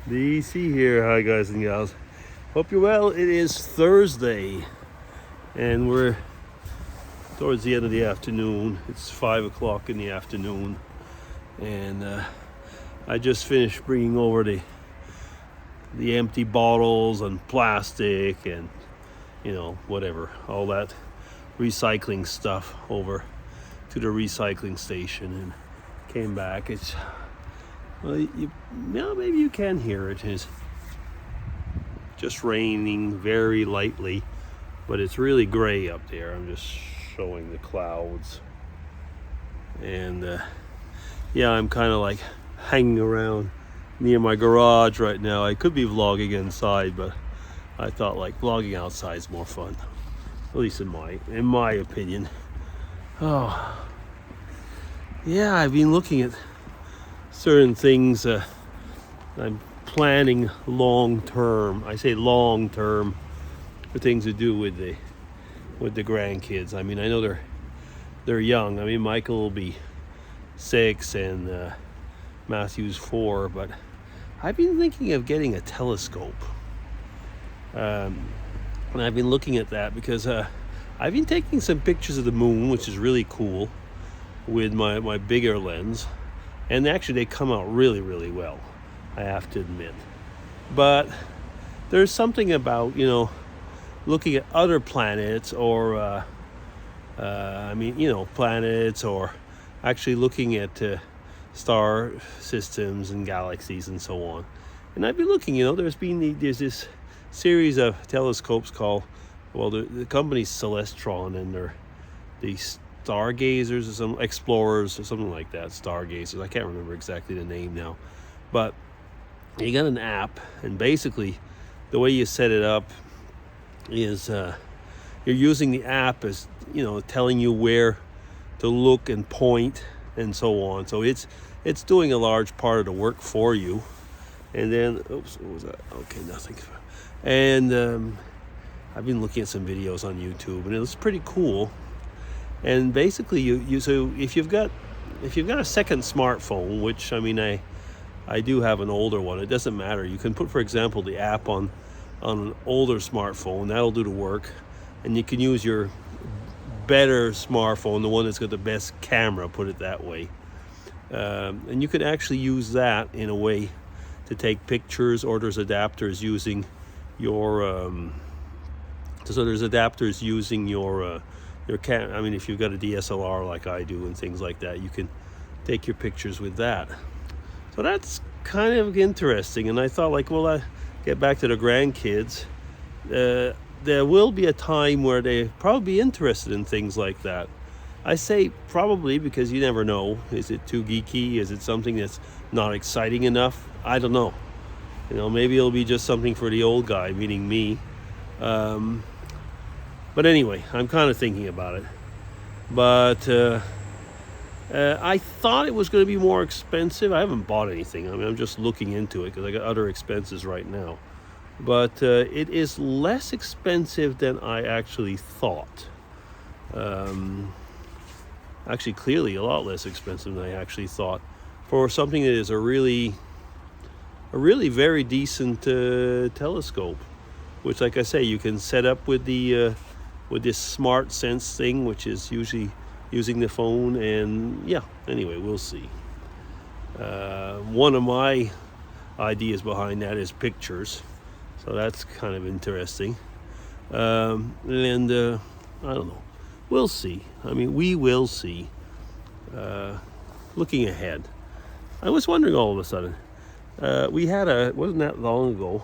DC here. Hi guys and gals. Hope you're well. It is Thursday and we're towards the end of the afternoon. It's 5 o'clock in the afternoon and I just finished bringing over the empty bottles and plastic and whatever, all that recycling stuff over to the recycling station and came back. It's maybe you can hear it. It's just raining very lightly, but it's really gray up there. I'm just showing the clouds, and I'm kind of like hanging around near my garage right now. I could be vlogging inside, but I thought like vlogging outside is more fun, at least in my opinion. Oh yeah, I've been looking at certain things. I'm planning long term. I say long term for things to do with the grandkids. I mean, I know they're young. I mean, Michael will be 6 and Matthew's 4, but I've been thinking of getting a telescope. And I've been looking at that because I've been taking some pictures of the moon, which is really cool, with my bigger lens. And actually they come out really, really well, I have to admit. But there's something about, looking at other planets or, planets, or actually looking at star systems and galaxies and so on. And I've been looking, there's this series of telescopes called, the company's Celestron, and they're these stargazers or some explorers or something like that. Stargazers, I can't remember exactly the name now, but you got an app, and basically the way you set it up is you're using the app as telling you where to look and point and so on. So it's doing a large part of the work for you. And then what was that? Okay, nothing. And I've been looking at some videos on YouTube, and it was pretty cool. And basically, so if you've got a second smartphone, which I do have an older one, it doesn't matter. You can put, for example, the app on an older smartphone. That'll do the work, and you can use your better smartphone, the one that's got the best camera, put it that way. And you could actually use that in a way to take pictures, or there's adapters using your camera. If you've got a DSLR like I do and things like that, you can take your pictures with that. So that's kind of interesting. And I thought, I get back to the grandkids. There will be a time where they probably be interested in things like that. I say probably because you never know. Is it too geeky? Is it something that's not exciting enough? I don't know. Maybe it'll be just something for the old guy, meaning me. But anyway, I'm kind of thinking about it. But I thought it was going to be more expensive. I haven't bought anything. I'm just looking into it because I got other expenses right now. But it is less expensive than I actually thought. Actually, clearly a lot less expensive than I actually thought for something that is a really very decent telescope. Which, like I say, you can set up with this smart sense thing, which is usually using the phone. And anyway, we'll see. One of my ideas behind that is pictures, so that's kind of interesting. And I don't know, we'll see. We will see. Looking ahead, I was wondering all of a sudden, wasn't that long ago,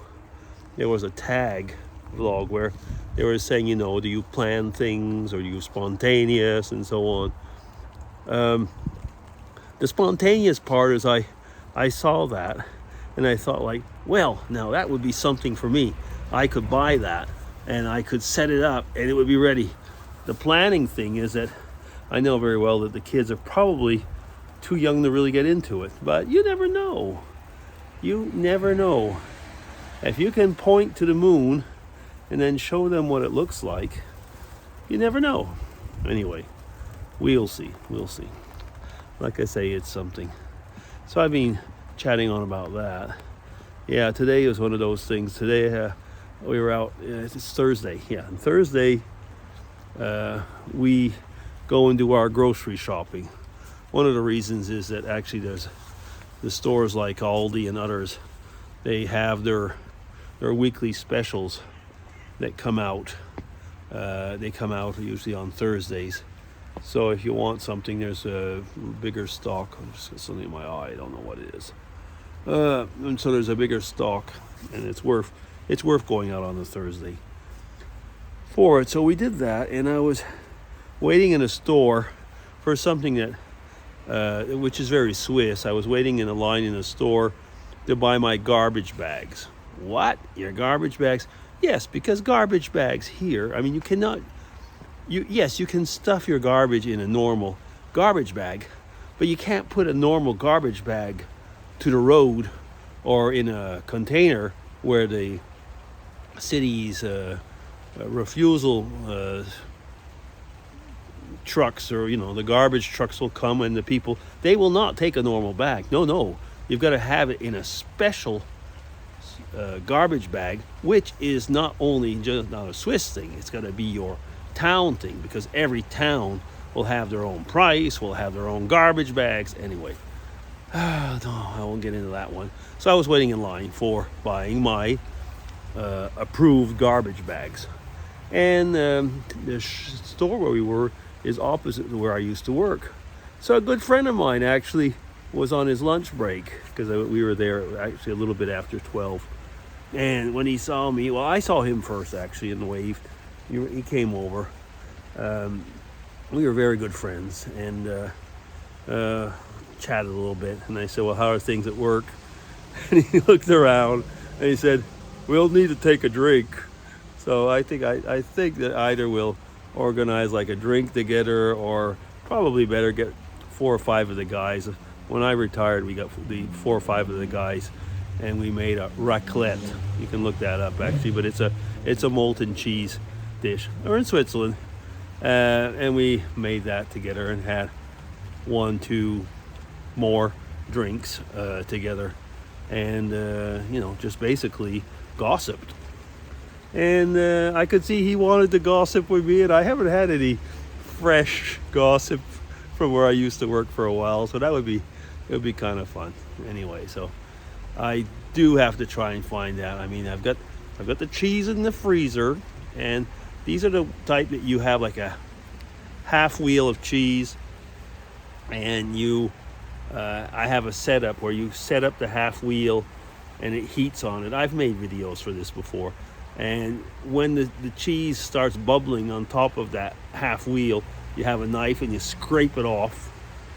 there was a tag vlog where they were saying, do you plan things or are you spontaneous and so on. The spontaneous part is I saw that and I thought now that would be something for me. I could buy that and I could set it up and it would be ready. The planning thing is that I know very well that the kids are probably too young to really get into it, but you never know. You never know. If you can point to the moon and then show them what it looks like, you never know. Anyway, we'll see. Like I say, it's something. So I've been chatting on about that. Yeah, today was one of those things. Today we were out. It's Thursday. Yeah, and Thursday we go and do our grocery shopping. One of the reasons is that actually there's the stores like Aldi and others. They have their weekly specials that come out. They come out usually on Thursdays. So if you want something, there's a bigger stock. I'm just got something in my eye. I don't know what it is. And so there's a bigger stock, and it's worth going out on a Thursday for it. So we did that, and I was waiting in a store for something that, which is very Swiss. I was waiting in a line in a store to buy my garbage bags. What? Your garbage bags? Yes, because garbage bags here, I mean, you cannot, yes, you can stuff your garbage in a normal garbage bag, but you can't put a normal garbage bag to the road or in a container where the city's refusal trucks, or the garbage trucks will come, and the people, they will not take a normal bag. No, you've got to have it in a special garbage bag, which is not only just not a Swiss thing, it's got to be your town thing, because every town will have their own price, will have their own garbage bags. Anyway, no, I won't get into that one. So I was waiting in line for buying my approved garbage bags, and the store where we were is opposite to where I used to work. So a good friend of mine actually was on his lunch break, because we were there actually a little bit after 12. And when he saw me, well, I saw him first actually in the wave. He came over. We were very good friends, and chatted a little bit. And I said, well, how are things at work? And he looked around and he said, we'll need to take a drink. So I think that either we'll organize like a drink together, or probably better get 4 or 5 of the guys. When I retired, we got the 4 or 5 of the guys, and we made a raclette. You can look that up actually, but it's a molten cheese dish. We're in Switzerland, and we made that together and had 1-2 more drinks together, and just basically gossiped. And I could see he wanted to gossip with me, and I haven't had any fresh gossip from where I used to work for a while, so it would be kind of fun. Anyway, so I do have to try and find that. I mean, I've got the cheese in the freezer, and these are the type that you have like a half wheel of cheese, and I have a setup where you set up the half wheel and it heats on it. I've made videos for this before. And when the cheese starts bubbling on top of that half wheel, you have a knife and you scrape it off.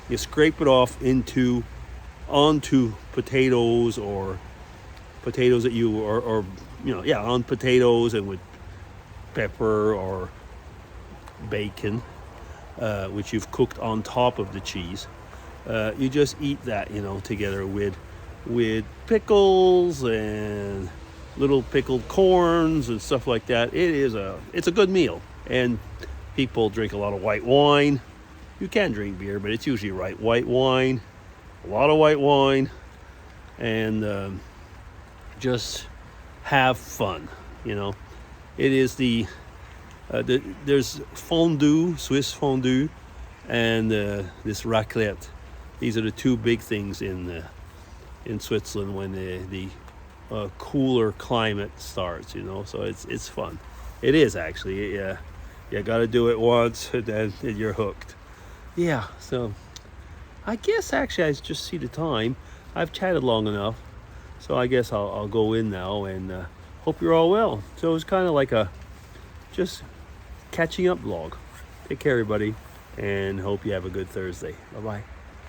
You scrape it off onto potatoes, or potatoes that on potatoes, and with pepper or bacon, which you've cooked on top of the cheese. You just eat that, together with pickles and little pickled corns and stuff like that. It's a good meal. And people drink a lot of white wine. You can drink beer, but it's usually white wine, a lot of white wine, and just have fun. It is there's fondue, Swiss fondue, and this raclette. These are the 2 big things in Switzerland when the cooler climate starts. So it's fun. It is actually. You got to do it once, and then you're hooked. Yeah. So I guess actually I just see the time. I've chatted long enough, so I guess I'll go in now, and hope you're all well. So it's kind of like a just catching up vlog. Take care, everybody, and hope you have a good Thursday. Bye-bye.